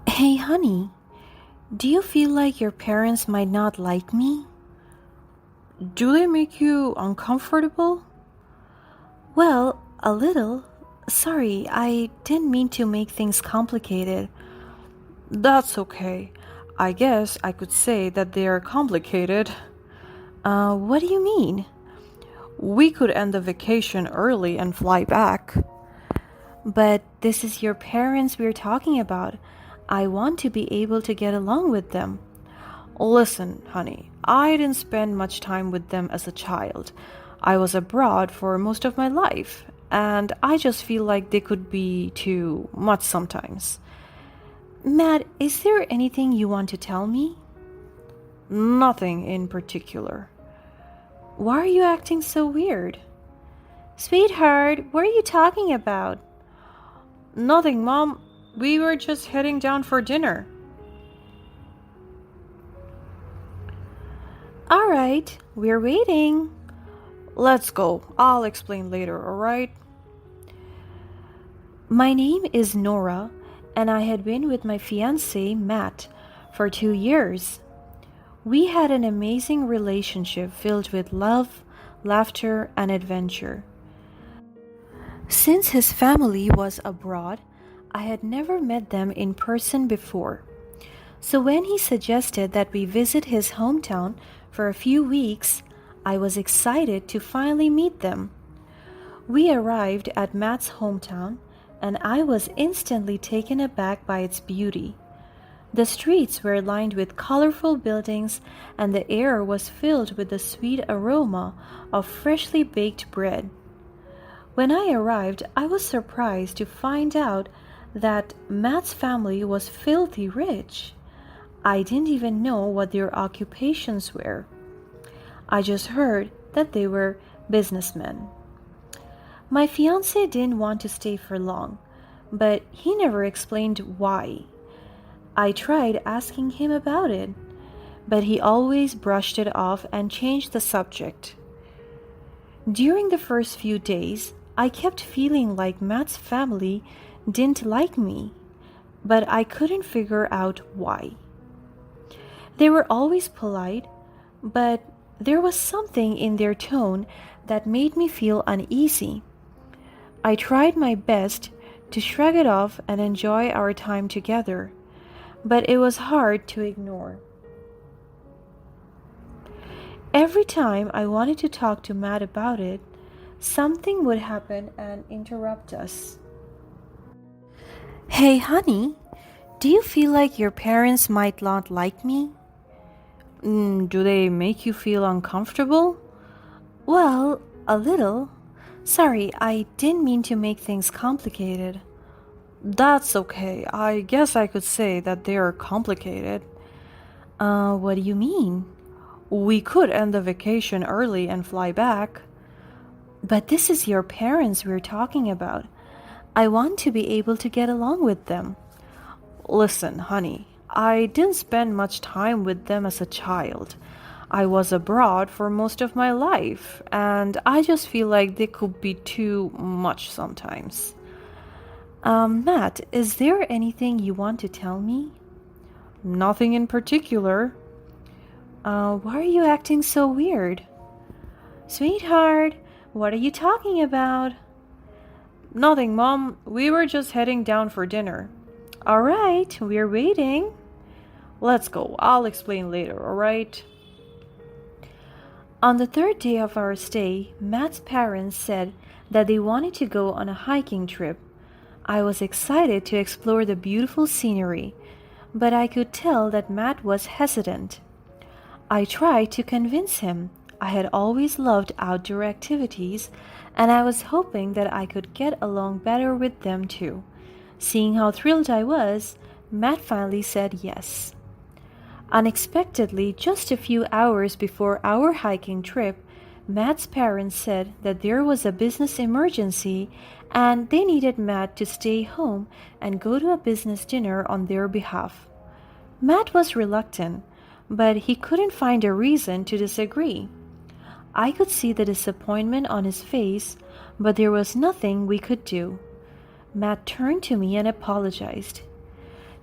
Hey, honey, do you feel like your parents might not like me? Do they make you uncomfortable? Well, a little. Sorry, I didn't mean to make things complicated. That's okay. I guess I could say that they are complicated. What do you mean? We could end the vacation early and fly back. But this is your parents we're talking about. I want to be able to get along with them. Listen, honey, I didn't spend much time with them as a child. I was abroad for most of my life, and I just feel like they could be too much sometimes. Matt, is there anything you want to tell me? Nothing in particular. Why are you acting so weird? Sweetheart, what are you talking about? Nothing, Mom. We were just heading down for dinner. All right, we're waiting. Let's go. I'll explain later, alright? My name is Nora, and I had been with my fiance, Matt, for 2 years. We had an amazing relationship filled with love, laughter, and adventure. Since his family was abroad, I had never met them in person before. So when he suggested that we visit his hometown for a few weeks, I was excited to finally meet them. We arrived at Matt's hometown, and I was instantly taken aback by its beauty. The streets were lined with colorful buildings, and the air was filled with the sweet aroma of freshly baked bread. When I arrived, I was surprised to find out that Matt's family was filthy rich. I didn't even know what their occupations were. I just heard that they were businessmen. My fiance didn't want to stay for long, but he never explained why. I tried asking him about it, but he always brushed it off and changed the subject. During the first few days, I kept feeling like Matt's family didn't like me, but I couldn't figure out why. They were always polite, but there was something in their tone that made me feel uneasy. I tried my best to shrug it off and enjoy our time together, but it was hard to ignore. Every time I wanted to talk to Matt about it, something would happen and interrupt us. Hey, honey, do you feel like your parents might not like me? Do they make you feel uncomfortable? Well, a little. Sorry, I didn't mean to make things complicated. That's okay. I guess I could say that they are complicated. What do you mean? We could end the vacation early and fly back. But this is your parents we're talking about. I want to be able to get along with them. Listen, honey, I didn't spend much time with them as a child. I was abroad for most of my life, and I just feel like they could be too much sometimes. Matt, is there anything you want to tell me? Nothing in particular. Why are you acting so weird? Sweetheart, what are you talking about? Nothing, Mom. We were just heading down for dinner. All right, we're waiting. Let's go. I'll explain later, alright? On the third day of our stay, Matt's parents said that they wanted to go on a hiking trip. I was excited to explore the beautiful scenery, but I could tell that Matt was hesitant. I tried to convince him. I had always loved outdoor activities, and I was hoping that I could get along better with them too. Seeing how thrilled I was, Matt finally said yes. Unexpectedly, just a few hours before our hiking trip, Matt's parents said that there was a business emergency and they needed Matt to stay home and go to a business dinner on their behalf. Matt was reluctant, but he couldn't find a reason to disagree. I could see the disappointment on his face, but there was nothing we could do. Matt turned to me and apologized.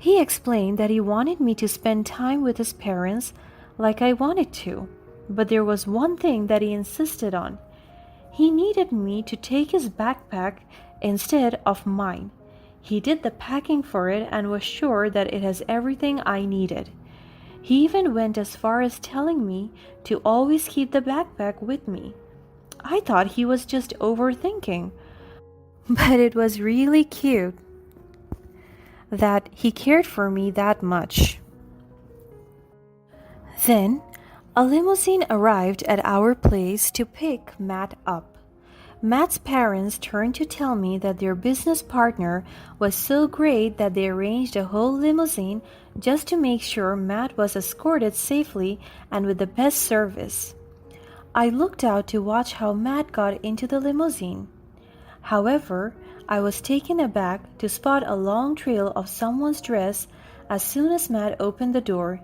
He explained that he wanted me to spend time with his parents like I wanted to, but there was one thing that he insisted on. He needed me to take his backpack instead of mine. He did the packing for it and was sure that it has everything I needed. He even went as far as telling me to always keep the backpack with me. I thought he was just overthinking, but it was really cute that he cared for me that much. Then, a limousine arrived at our place to pick Matt up. Matt's parents turned to tell me that their business partner was so great that they arranged a whole limousine just to make sure Matt was escorted safely and with the best service. I looked out to watch how Matt got into the limousine. However, I was taken aback to spot a long trail of someone's dress as soon as Matt opened the door.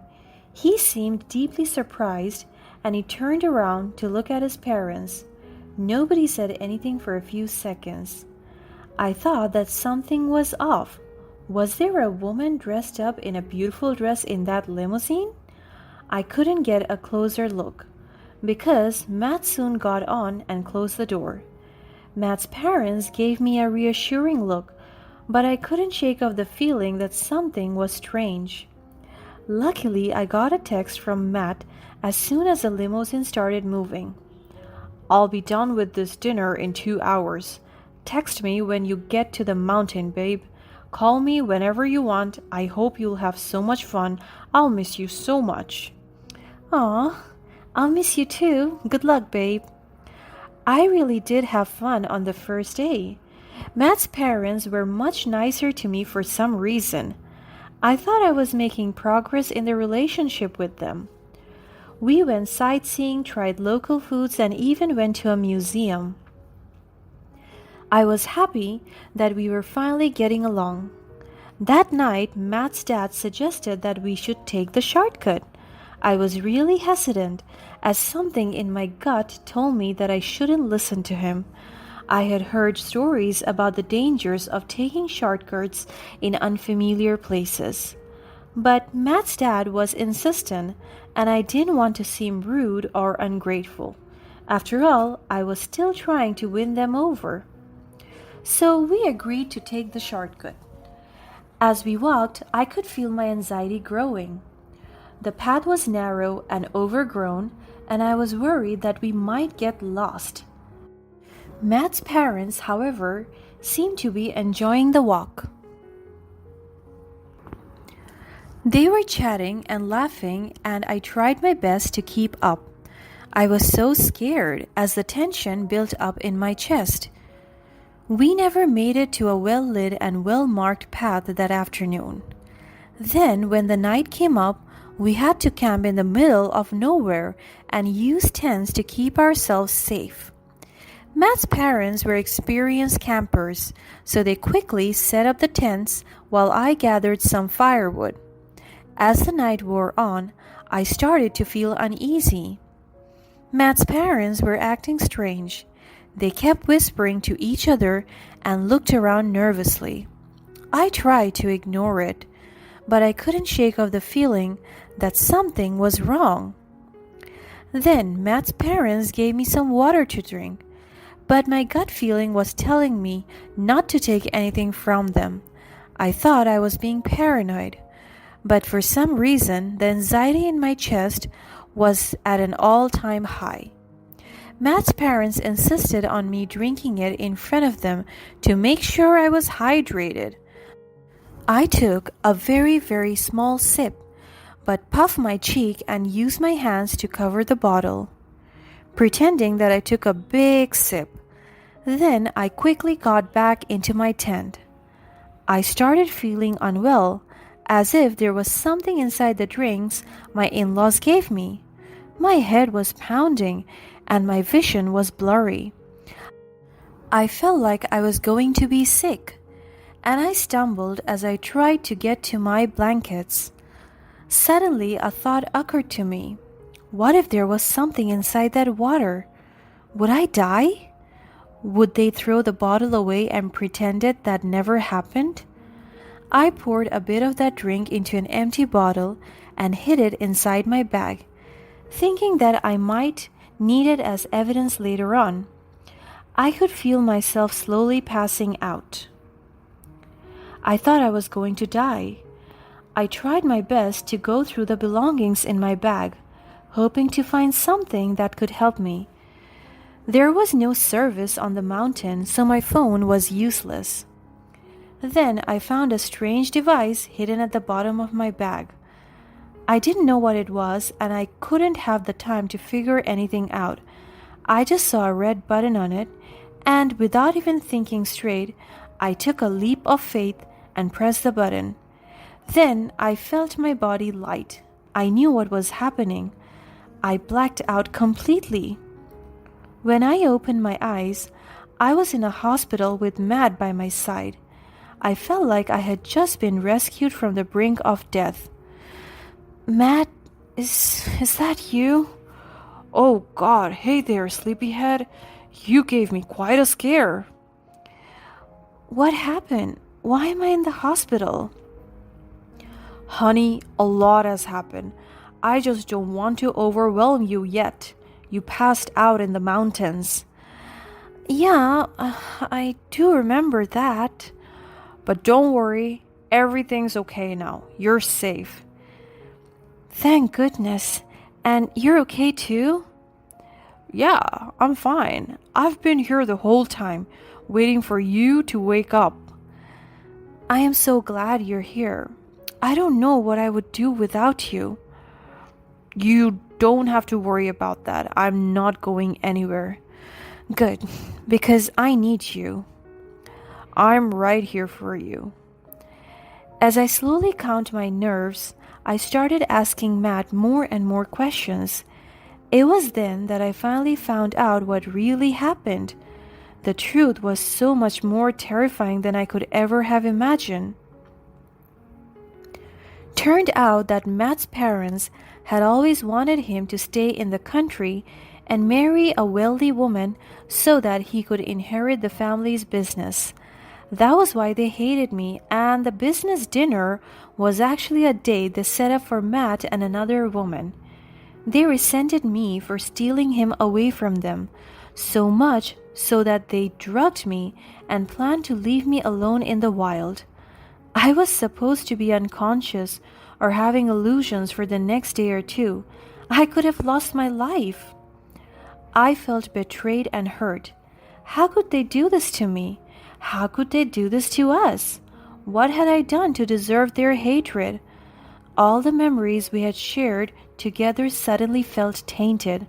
He seemed deeply surprised and he turned around to look at his parents. Nobody said anything for a few seconds. I thought that something was off. Was there a woman dressed up in a beautiful dress in that limousine? I couldn't get a closer look because Matt soon got on and closed the door. Matt's parents gave me a reassuring look, but I couldn't shake off the feeling that something was strange. Luckily, I got a text from Matt as soon as the limousine started moving. "I'll be done with this dinner in 2 hours. Text me when you get to the mountain, babe. Call me whenever you want. I hope you'll have so much fun. I'll miss you so much." "Aw, I'll miss you too. Good luck, babe." I really did have fun on the first day. Matt's parents were much nicer to me for some reason. I thought I was making progress in the relationship with them. We went sightseeing, tried local foods, and even went to a museum. I was happy that we were finally getting along. That night, Matt's dad suggested that we should take the shortcut. I was really hesitant, as something in my gut told me that I shouldn't listen to him. I had heard stories about the dangers of taking shortcuts in unfamiliar places. But Matt's dad was insistent, and I didn't want to seem rude or ungrateful. After all, I was still trying to win them over. So we agreed to take the shortcut. As we walked, I could feel my anxiety growing. The path was narrow and overgrown, and I was worried that we might get lost. Matt's parents, however, seemed to be enjoying the walk. They were chatting and laughing, and I tried my best to keep up. I was so scared as the tension built up in my chest. We never made it to a well-lit and well-marked path that afternoon. Then, when the night came up, we had to camp in the middle of nowhere and use tents to keep ourselves safe. Matt's parents were experienced campers, so they quickly set up the tents while I gathered some firewood. As the night wore on, I started to feel uneasy. Matt's parents were acting strange. They kept whispering to each other and looked around nervously. I tried to ignore it, but I couldn't shake off the feeling that something was wrong. Then Matt's parents gave me some water to drink, but my gut feeling was telling me not to take anything from them. I thought I was being paranoid, but for some reason the anxiety in my chest was at an all-time high. Matt's parents insisted on me drinking it in front of them to make sure I was hydrated. I took a very small sip, but puffed my cheek and used my hands to cover the bottle, pretending that I took a big sip. Then I quickly got back into my tent. I started feeling unwell, as if there was something inside the drinks my in-laws gave me. My head was pounding and my vision was blurry. I felt like I was going to be sick, and I stumbled as I tried to get to my blankets. Suddenly, a thought occurred to me. What if there was something inside that water? Would I die? Would they throw the bottle away and pretend it that never happened? I poured a bit of that drink into an empty bottle and hid it inside my bag, thinking that I might need it as evidence later on. I could feel myself slowly passing out. I thought I was going to die. I tried my best to go through the belongings in my bag, hoping to find something that could help me. There was no service on the mountain, so my phone was useless. Then I found a strange device hidden at the bottom of my bag. I didn't know what it was, and I couldn't have the time to figure anything out. I just saw a red button on it, and without even thinking straight, I took a leap of faith and pressed the button. Then I felt my body light. I knew what was happening. I blacked out completely. When I opened my eyes, I was in a hospital with Matt by my side. I felt like I had just been rescued from the brink of death. Matt, is that you? Oh God, hey there, sleepyhead. You gave me quite a scare. What happened? Why am I in the hospital? Honey, a lot has happened. I just don't want to overwhelm you yet. You passed out in the mountains. Yeah, I do remember that. But don't worry, everything's okay now. You're safe. Thank goodness. And you're okay too? Yeah, I'm fine. I've been here the whole time, waiting for you to wake up. I am so glad you're here. I don't know what I would do without you. You don't have to worry about that. I'm not going anywhere. Good, because I need you. I'm right here for you. As I slowly calmed my nerves, I started asking Matt more and more questions. It was then that I finally found out what really happened. The truth was so much more terrifying than I could ever have imagined. Turned out that Matt's parents had always wanted him to stay in the country and marry a wealthy woman so that he could inherit the family's business. That was why they hated me, and the business dinner was actually a date they set up for Matt and another woman. They resented me for stealing him away from them, so much so that they drugged me and planned to leave me alone in the wild. I was supposed to be unconscious or having illusions for the next day or two. I could have lost my life. I felt betrayed and hurt. How could they do this to me? How could they do this to us? What had I done to deserve their hatred? All the memories we had shared together suddenly felt tainted.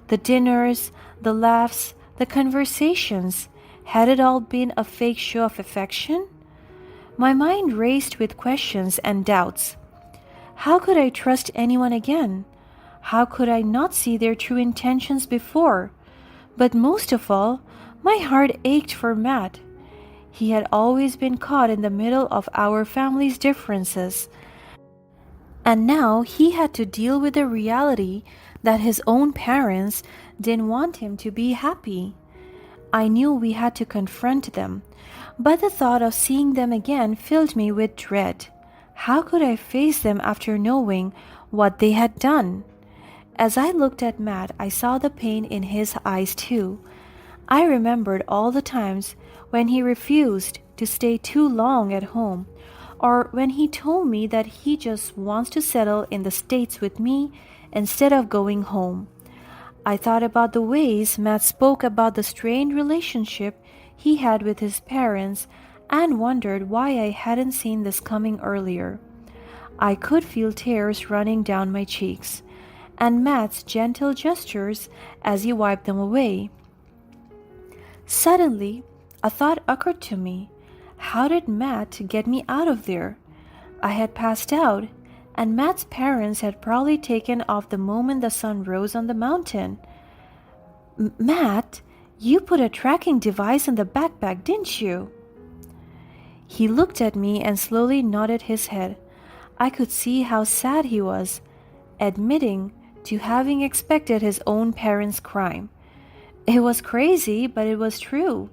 The dinners, the laughs, the conversations. Had it all been a fake show of affection? My mind raced with questions and doubts. How could I trust anyone again? How could I not see their true intentions before? But most of all, my heart ached for Matt. He had always been caught in the middle of our family's differences, and now he had to deal with the reality that his own parents didn't want him to be happy. I knew we had to confront them, but the thought of seeing them again filled me with dread. How could I face them after knowing what they had done? As I looked at Matt, I saw the pain in his eyes too. I remembered all the times when he refused to stay too long at home, or when he told me that he just wants to settle in the States with me instead of going home. I thought about the ways Matt spoke about the strained relationship he had with his parents and wondered why I hadn't seen this coming earlier. I could feel tears running down my cheeks, and Matt's gentle gestures as he wiped them away. Suddenly, a thought occurred to me. How did Matt get me out of there? I had passed out, and Matt's parents had probably taken off the moment the sun rose on the mountain. Matt, you put a tracking device in the backpack, didn't you? He looked at me and slowly nodded his head. I could see how sad he was, admitting to having expected his own parents' crime. It was crazy, but it was true.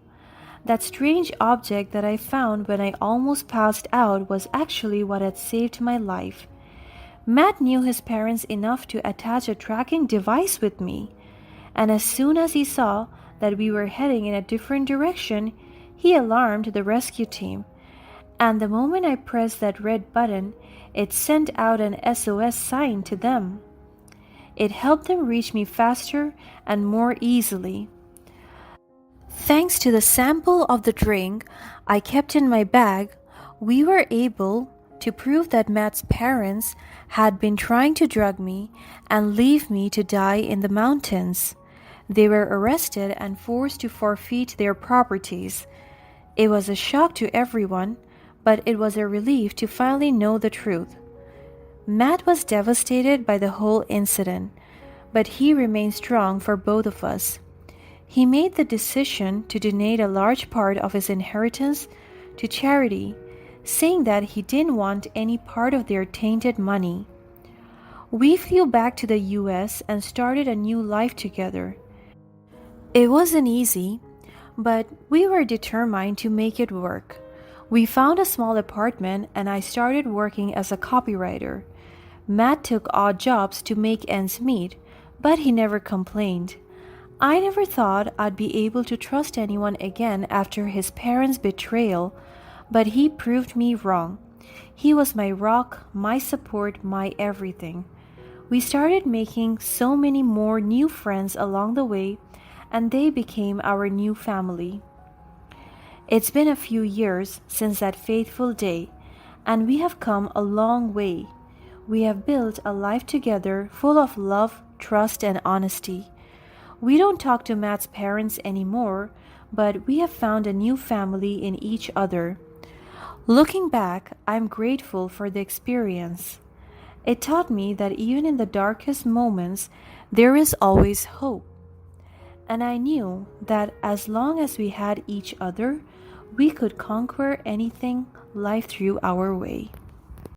That strange object that I found when I almost passed out was actually what had saved my life. Matt knew his parents enough to attach a tracking device with me, and as soon as he saw that we were heading in a different direction, he alarmed the rescue team. And the moment I pressed that red button, it sent out an SOS sign to them. It helped them reach me faster and more easily. Thanks to the sample of the drink I kept in my bag, we were able to prove that Matt's parents had been trying to drug me and leave me to die in the mountains. They were arrested and forced to forfeit their properties. It was a shock to everyone, but it was a relief to finally know the truth. Matt was devastated by the whole incident, but he remained strong for both of us. He made the decision to donate a large part of his inheritance to charity, saying that he didn't want any part of their tainted money. We flew back to the US and started a new life together. It wasn't easy, but we were determined to make it work. We found a small apartment and I started working as a copywriter. Matt took odd jobs to make ends meet, but he never complained. I never thought I'd be able to trust anyone again after his parents' betrayal, but he proved me wrong. He was my rock, my support, my everything. We started making so many more new friends along the way, and they became our new family. It's been a few years since that fateful day, and we have come a long way. We have built a life together full of love, trust, and honesty. We don't talk to Matt's parents anymore, but we have found a new family in each other. Looking back, I'm grateful for the experience. It taught me that even in the darkest moments, there is always hope. And I knew that as long as we had each other, we could conquer anything life threw our way.